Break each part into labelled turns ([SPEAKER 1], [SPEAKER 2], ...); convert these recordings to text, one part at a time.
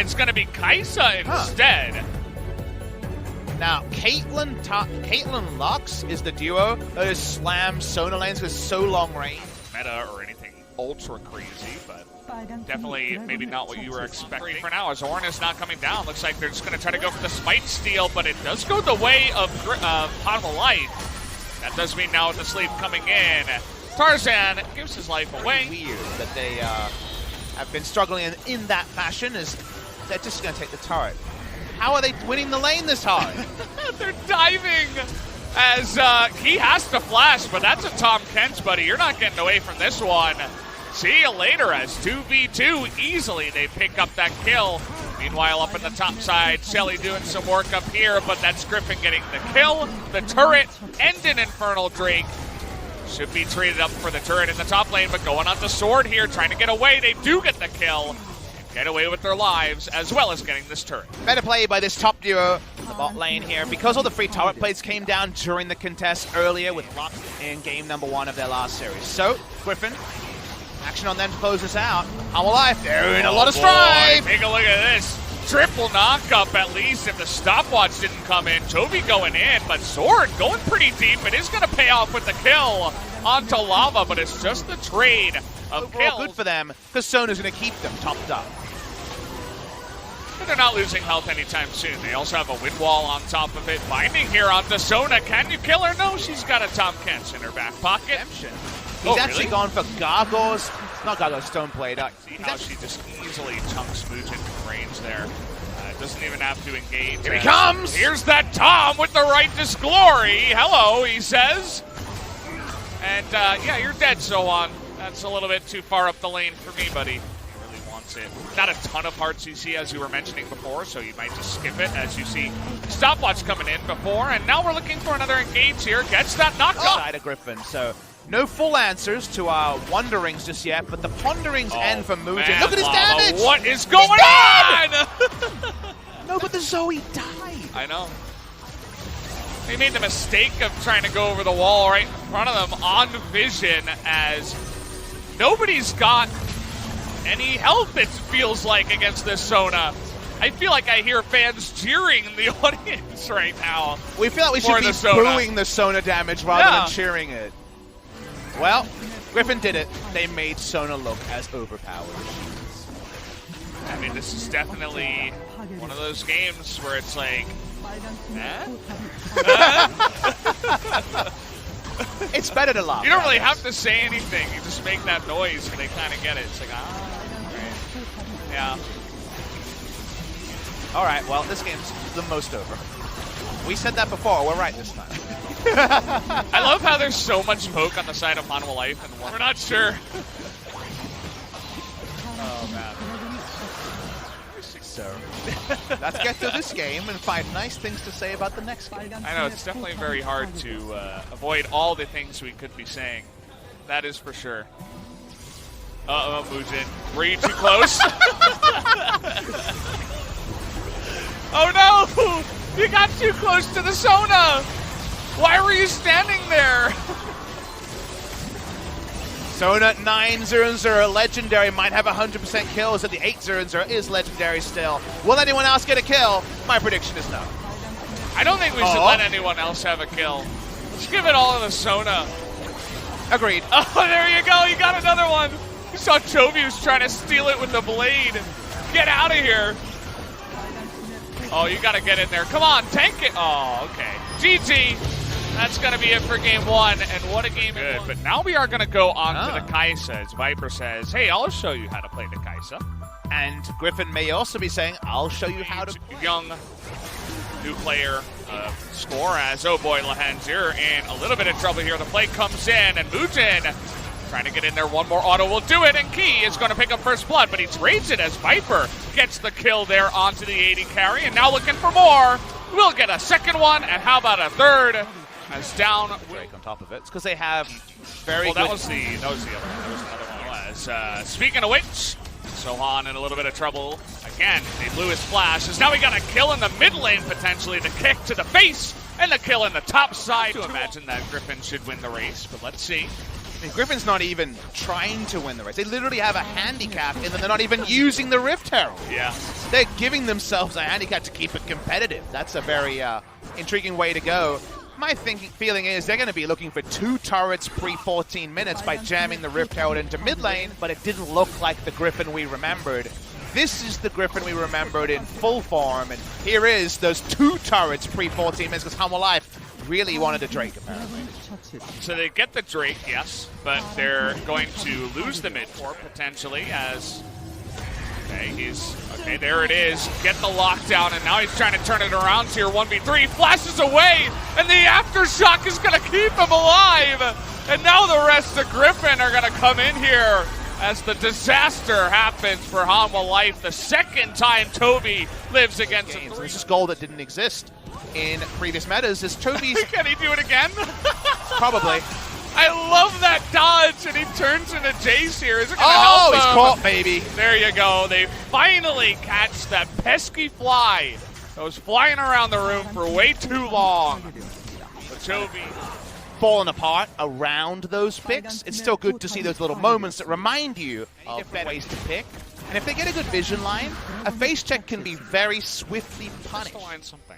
[SPEAKER 1] it's going to be Kaisa instead.
[SPEAKER 2] Now, Caitlyn Lux is the duo that has slammed Sona lanes with so long range.
[SPEAKER 1] Meta or anything ultra crazy, but definitely maybe not what you were expecting for now. As Ornn is not coming down, looks like they're just going to try to go for the smite steal, but it does go the way of Hanwha Life. That does mean now with the sleep coming in, Tarzan gives his life away.
[SPEAKER 2] Weird that they have been struggling in that fashion, as they're just going to take the turret. How are they winning the lane this hard?
[SPEAKER 1] They're diving as he has to flash, but that's a Tom Kent, buddy. You're not getting away from this one. See you later as 2v2 easily they pick up that kill. Meanwhile, up in the top side, Shelly doing some work up here, but that's Griffin getting the kill, the turret, and an Infernal Drake. Should be traded up for the turret in the top lane, but going on the sword here, trying to get away. They do get the kill. Get away with their lives, as well as getting this turret.
[SPEAKER 2] Better play by this top duo in the bot lane here. Because all the free turret plates came down during the contest earlier with luck in game number 1 of their last series. So, Griffin, action on them to close this out. Hanwha Life, they're in a lot of strife.
[SPEAKER 1] Take a look at this. Triple knock-up at least if the stopwatch didn't come in. Toby going in, but Sword going pretty deep. It is going to pay off with the kill onto Lava, but it's just the trade of kills.
[SPEAKER 2] Good for them, because Sona's going to keep them topped up.
[SPEAKER 1] But they're not losing health anytime soon. They also have a wind wall on top of it. Binding here onto Sona. Can you kill her? No, she's got a Tom Kent in her back pocket.
[SPEAKER 2] He's actually gone for Gargoyles. Not Gargoyles, Stoneblade.
[SPEAKER 1] See how she just easily chunks Mugen from range there. Doesn't even have to engage.
[SPEAKER 2] Here he comes!
[SPEAKER 1] Here's that Tom with the righteous glory. Hello, he says. And yeah, you're dead, Sohan. That's a little bit too far up the lane for me, buddy. He really wants it. Not a ton of hearts you see, as you were mentioning before, so you might just skip it as you see stopwatch coming in before. And now we're looking for another engage here. Gets that knockup.
[SPEAKER 2] Side of Griffin, so no full answers to our wonderings just yet, but the ponderings end for Mugen.
[SPEAKER 1] Man,
[SPEAKER 2] look at his
[SPEAKER 1] Lava,
[SPEAKER 2] damage!
[SPEAKER 1] what is going on?
[SPEAKER 2] No, but the Zoe died.
[SPEAKER 1] I know. They made the mistake of trying to go over the wall right in front of them on vision, as nobody's got any health, it feels like, against this Sona. I feel like I hear fans cheering in the audience right now.
[SPEAKER 2] We feel like we should be booing the Sona damage rather than cheering it. Well, Griffin did it. They made Sona look as overpowered.
[SPEAKER 1] I mean, this is definitely one of those games where it's like,
[SPEAKER 2] It's better to laugh.
[SPEAKER 1] You don't really have to say anything. You just make that noise and they kind of get it. It's like, right. Yeah.
[SPEAKER 2] All right, well, this game's the most over. We said that before. We're right this time.
[SPEAKER 1] I love how there's so much smoke on the side of Hanwha Life, and we're not sure. Oh, man.
[SPEAKER 2] So, let's get through this game and find nice things to say about the next game.
[SPEAKER 1] I know, it's definitely very hard to avoid all the things we could be saying. That is for sure. Uh-oh, Mugen. Were you too close? Oh, no! You got too close to the Sona! Why were you standing there?
[SPEAKER 2] Sona 9-0-0, legendary, might have 100% kills, and the 8-0-0 is legendary still. Will anyone else get a kill? My prediction is no.
[SPEAKER 1] I don't think we should let anyone else have a kill. Let's give it all to the Sona.
[SPEAKER 2] Agreed.
[SPEAKER 1] Oh, there you go, you got another one. You saw Jovius trying to steal it with the blade. Get out of here. Oh, you gotta get in there. Come on, tank it. Oh, okay. GG. That's going to be it for game 1, and what a game it was. But now we are going to go on to the Kaisa, as Viper says, hey, I'll show you how to play the Kaisa.
[SPEAKER 2] And Griffin may also be saying, I'll show you how to play.
[SPEAKER 1] Young new player score as, oh boy, Lahan's here in a little bit of trouble here. The play comes in, and Mugen trying to get in there. One more auto will do it, and Key is going to pick up first blood, but he trades it as Viper gets the kill there onto the AD carry, and now looking for more. We'll get a second one, and how about a third? As down
[SPEAKER 2] Drake on top of it. It's because they have very good...
[SPEAKER 1] that was the other one. That was another one. Speaking of which, Sohan in a little bit of trouble. Again, they blew his flash. As now we got a kill in the mid lane, potentially. The kick to the face, and the kill in the top side. To imagine that Griffin should win the race, but let's see.
[SPEAKER 2] I mean, Griffin's not even trying to win the race. They literally have a handicap, and then they're not even using the Rift Herald.
[SPEAKER 1] Yeah.
[SPEAKER 2] They're giving themselves a handicap to keep it competitive. That's a very intriguing way to go. My feeling is they're going to be looking for 2 turrets pre-14 minutes by jamming the Rift Herald into mid lane, but it didn't look like the Griffin we remembered. This is the Griffin we remembered in full form, and here is those 2 turrets pre-14 minutes because Hanwha Life really wanted a Drake, apparently.
[SPEAKER 1] So they get the Drake, yes, but they're going to lose the mid-court potentially as... Okay, there it is. Get the lockdown, and now he's trying to turn it around here. 1v3, flashes away, and the aftershock is going to keep him alive. And now the rest of Griffin are going to come in here as the disaster happens for Hanwha Life. The second time Toby lives against a 3.
[SPEAKER 2] This is goal that didn't exist in previous metas. Is Toby's...
[SPEAKER 1] Can he do it again?
[SPEAKER 2] Probably.
[SPEAKER 1] I love that dodge, and he turns into Jace here. Is it going to help him?
[SPEAKER 2] He's caught, baby.
[SPEAKER 1] There you go. They finally catch that pesky fly that was flying around the room for way too long. But Toby
[SPEAKER 2] falling apart around those picks. It's still good to see those little moments that remind you of ways to pick. And if they get a good vision line, a face check can be very swiftly punished.
[SPEAKER 1] Something.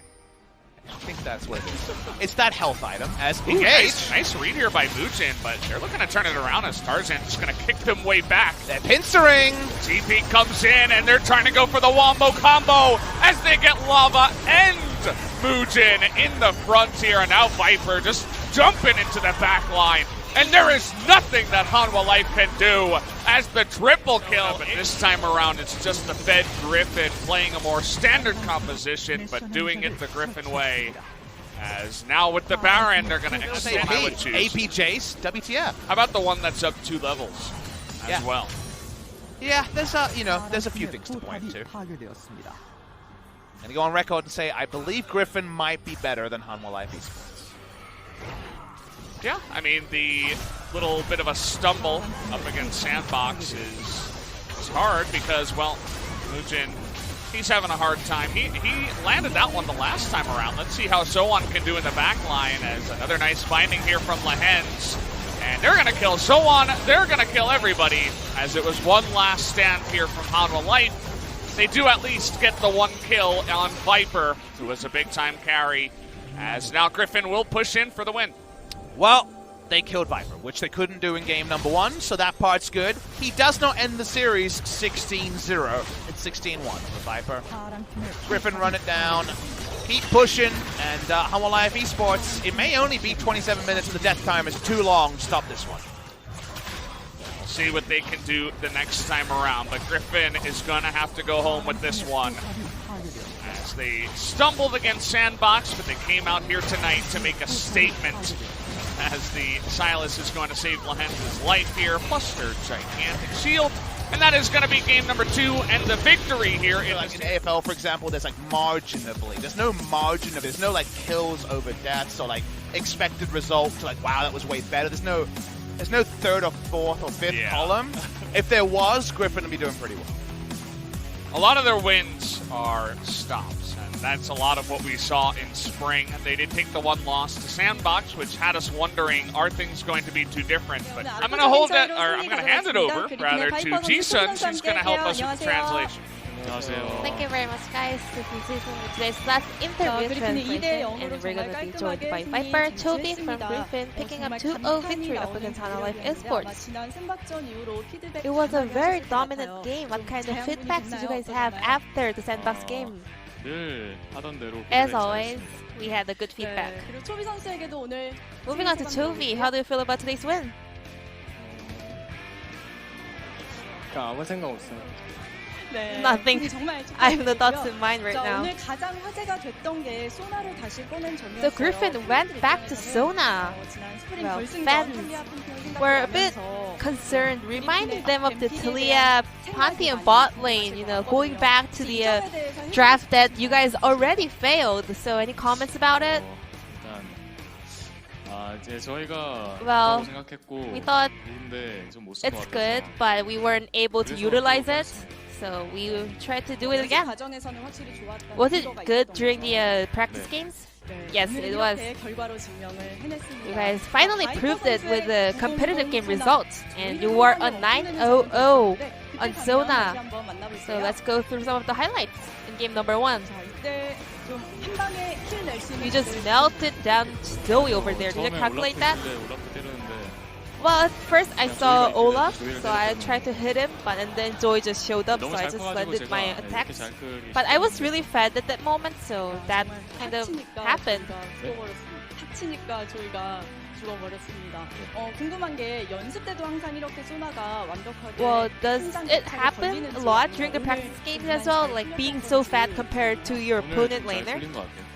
[SPEAKER 2] I think that's what it is. It's that health item as
[SPEAKER 1] engaged. Nice read here by Mujin, but they're looking to turn it around as Tarzan just going to kick them way back.
[SPEAKER 2] They're pincering.
[SPEAKER 1] TP comes in, and they're trying to go for the Wombo combo as they get Lava and Mujin in the front here, and now Viper just jumping into the back line. And there is nothing that Hanwha Life can do as the triple kill. But this time around, it's just the Fed Griffin playing a more standard composition, but doing it the Griffin way. As now with the Baron, they're going to extend, I would choose.
[SPEAKER 2] AP Jace, WTF.
[SPEAKER 1] How about the one that's up 2 levels as well?
[SPEAKER 2] Yeah, there's a few things to point to. I'm going to go on record and say I believe Griffin might be better than Hanwha Life Esports.
[SPEAKER 1] Yeah, I mean, the little bit of a stumble up against Sandbox is hard because, well, Mujin, he's having a hard time. He landed that one the last time around. Let's see how Soan can do in the back line as another nice finding here from Lehens. And they're going to kill Soan. They're going to kill everybody as it was one last stand here from Hanwha Life. They do at least get the 1 kill on Viper, who was a big-time carry, as now Griffin will push in for the win.
[SPEAKER 2] Well, they killed Viper, which they couldn't do in game number 1, so that part's good. He does not end the series 16-0. It's 16-1 for Viper. Griffin run it down, keep pushing, and Hanwha Life Esports, it may only be 27 minutes of the death time. It's too long to stop this one.
[SPEAKER 1] We'll see what they can do the next time around, but Griffin is going to have to go home with this one. As they stumbled against Sandbox, but they came out here tonight to make a statement. As the Silas is going to save Lehens' life here, plus their gigantic shield. And that is going to be game number 2 and the victory here.
[SPEAKER 2] In AFL, for example, there's like margin of lead. There's no margin of it. There's no like kills over deaths or like expected result to like, wow, that was way better. There's no 3rd or 4th or 5th column. If there was, Griffin would be doing pretty well.
[SPEAKER 1] A lot of their wins are stops, and that's a lot of what we saw in spring. They did take the 1 loss to Sandbox, which had us wondering, are things going to be too different? But I'm going to hold that, or I'm going to hand it over, rather, to Ji-sun. She's going to help us with the translation.
[SPEAKER 3] Thank you very much, guys. This is Ji-sun with today's last interview translation, and we're going to be joined by Viper, Toby from Griffin, picking up 2-0 victory up against Hanwha Life Esports. It was a very dominant game. What kind of feedback did you guys have after the Sandbox game? As always, we had a good feedback. Moving on to Toby, how do you feel about today's win?
[SPEAKER 4] 아무 생각 없어요.
[SPEAKER 3] Nothing. I have no thoughts in mind right now. So Griffin went back to Sona. Well, fans were a bit concerned, reminding them of the Talia Pantheon bot lane, you know, going back to the draft that you guys already failed. So any comments about it? Well, we thought it's good, but we weren't able to utilize it. So we tried to do it again. Was it good during the practice games? Yes, it was.
[SPEAKER 5] 결과로 증명을 해냈습니다.
[SPEAKER 3] You guys finally proved it with the competitive game results, and you were on 9-0-0 on Zona. So let's go through some of the highlights in game number 1.
[SPEAKER 5] 이때 좀 한 방에 킬 낼 수 있는
[SPEAKER 3] You just melted down Zoe over there. Did you calculate that? Well, at first I saw Olaf, so I tried to hit him, but and then Zoe just showed up, so I just landed my attacks. But I was really fed at that moment, so that kind of happened.
[SPEAKER 5] 다치니까 저희가 죽어버렸습니다. 궁금한 게 연습 때도 항상 이렇게 소나가 완벽하게
[SPEAKER 3] Well, does it happen a lot during the practice games as well, like being so fat compared to your opponent laner?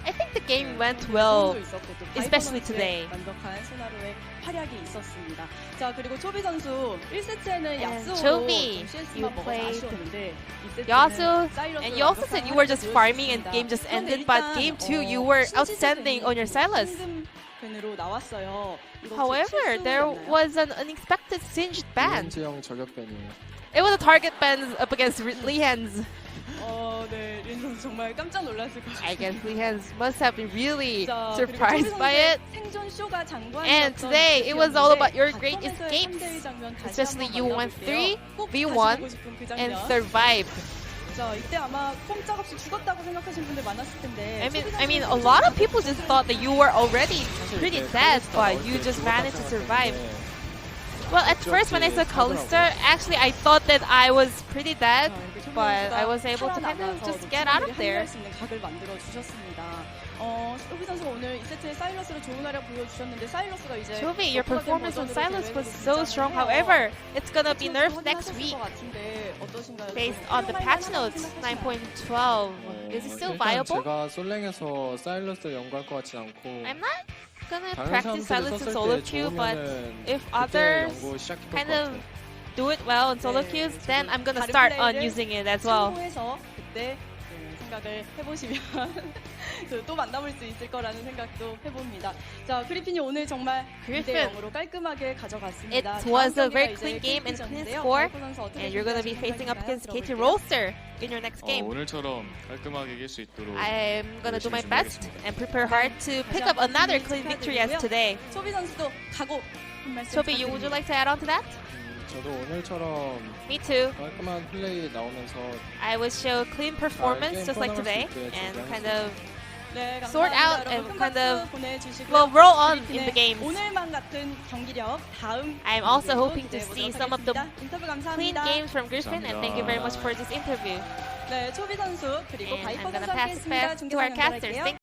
[SPEAKER 3] I think the game went well, especially today.
[SPEAKER 5] 완벽한 소나로의 활약이 있었습니다. 자, 그리고 초비 선수 1세트에는
[SPEAKER 3] And
[SPEAKER 5] 야스오로
[SPEAKER 3] Chobi,
[SPEAKER 5] CS만
[SPEAKER 3] you
[SPEAKER 5] 먹어서
[SPEAKER 3] played
[SPEAKER 5] 아쉬웠는데
[SPEAKER 3] Yasuo, and you also said you were just farming and game just ended, but game 2 you were outstanding on your Sylas.
[SPEAKER 5] 밴으로 나왔어요.
[SPEAKER 3] However, there was an unexpected singed ban.
[SPEAKER 4] 형 저격밴이에요.
[SPEAKER 3] It was a target ban up against Lehan's.
[SPEAKER 5] 네, 린 선수 정말 깜짝 놀랐을 것 같아요.
[SPEAKER 3] I guess Lehan's must have been really surprised by it.
[SPEAKER 5] 생존 쇼가 장관이었던
[SPEAKER 3] And today, it was all about your great
[SPEAKER 5] 바텀에서의
[SPEAKER 3] escapes.
[SPEAKER 5] 3대1 장면 다시
[SPEAKER 3] Especially
[SPEAKER 5] 한번
[SPEAKER 3] you went
[SPEAKER 5] 만나볼게요.
[SPEAKER 3] 3,
[SPEAKER 5] 꼭
[SPEAKER 3] V1,
[SPEAKER 5] 다시 보고 싶은 그
[SPEAKER 3] and
[SPEAKER 5] 장면.
[SPEAKER 3] survived.
[SPEAKER 5] 자, 이때 아마 꼼짝없이 죽었다고 생각하신 분들 많았을 텐데.
[SPEAKER 3] I mean, a lot of people just thought that you were already pretty dead, but you just managed to survive. Well, at first when I saw Kalista, actually I thought that I was pretty dead, but I was able to kind of just get out of there.
[SPEAKER 5] 각을 만들어 주셨습니다. 초비 선수가 오늘 2세트에 사일러스를 좋은 활약 보여주셨는데 사일러스가 이제
[SPEAKER 3] Chobi, your performance on Sylas was so strong. However, it's gonna be nerfed next week based on the patch notes 9.12. Is it still viable?
[SPEAKER 4] 제가 솔랭에서 사일러스 연구할 것 같지 않고
[SPEAKER 3] I'm not gonna
[SPEAKER 4] 다른
[SPEAKER 3] practice
[SPEAKER 4] 사람들이
[SPEAKER 3] Sylas in
[SPEAKER 4] 썼을
[SPEAKER 3] solo
[SPEAKER 4] 때
[SPEAKER 3] queue, but
[SPEAKER 4] 좋으면은
[SPEAKER 3] if
[SPEAKER 4] 그때
[SPEAKER 3] others
[SPEAKER 4] 연구 시작할 것
[SPEAKER 3] kind of
[SPEAKER 4] 같아요.
[SPEAKER 3] do it well in solo queues, then I'm gonna start on using it as well.
[SPEAKER 5] 참고해서 그때 생각을 해보시면 또 만나볼 수 있을 거라는 생각도 해봅니다. 자, 그리핀이 오늘 정말
[SPEAKER 3] Griffin.
[SPEAKER 5] 2대0으로 깔끔하게 가져갔습니다.
[SPEAKER 3] It was a very clean game and clean score, and you're gonna be facing up against KT Rolster in your next game.
[SPEAKER 6] 오늘처럼 깔끔하게 이길 수 있도록
[SPEAKER 3] I'm gonna do my best and prepare hard to pick up another clean victory as today.
[SPEAKER 5] 초비 선수도 각오 한 말씀
[SPEAKER 3] Chobi, would you like to add on to that?
[SPEAKER 4] 저도 오늘처럼
[SPEAKER 3] Me too.
[SPEAKER 4] 깔끔한 플레이 나오면서
[SPEAKER 3] I would show clean performance just like today and kind of
[SPEAKER 5] 네,
[SPEAKER 3] sort out
[SPEAKER 5] 감사합니다.
[SPEAKER 3] and
[SPEAKER 5] 여러분,
[SPEAKER 3] kind
[SPEAKER 5] 큰
[SPEAKER 3] of
[SPEAKER 5] 박수 보내주시고요.
[SPEAKER 3] well roll on in the
[SPEAKER 5] 그리핀의
[SPEAKER 3] games.
[SPEAKER 5] 오늘만 같은 경기력 다음
[SPEAKER 3] I'm also
[SPEAKER 5] 경기에도
[SPEAKER 3] hoping to
[SPEAKER 5] 기대해보도록
[SPEAKER 3] see some of the
[SPEAKER 5] 하겠습니다. 인터뷰
[SPEAKER 3] clean
[SPEAKER 5] 감사합니다.
[SPEAKER 3] games from Griffin, and thank you very much for this interview.
[SPEAKER 5] 네, 초비 선수 그리고
[SPEAKER 3] And I'm
[SPEAKER 5] 바이퍼
[SPEAKER 3] gonna
[SPEAKER 5] 선수
[SPEAKER 3] pass it
[SPEAKER 5] 함께했습니다.
[SPEAKER 3] back to our
[SPEAKER 5] 중계상
[SPEAKER 3] casters.
[SPEAKER 5] 연결할게요.
[SPEAKER 3] Thank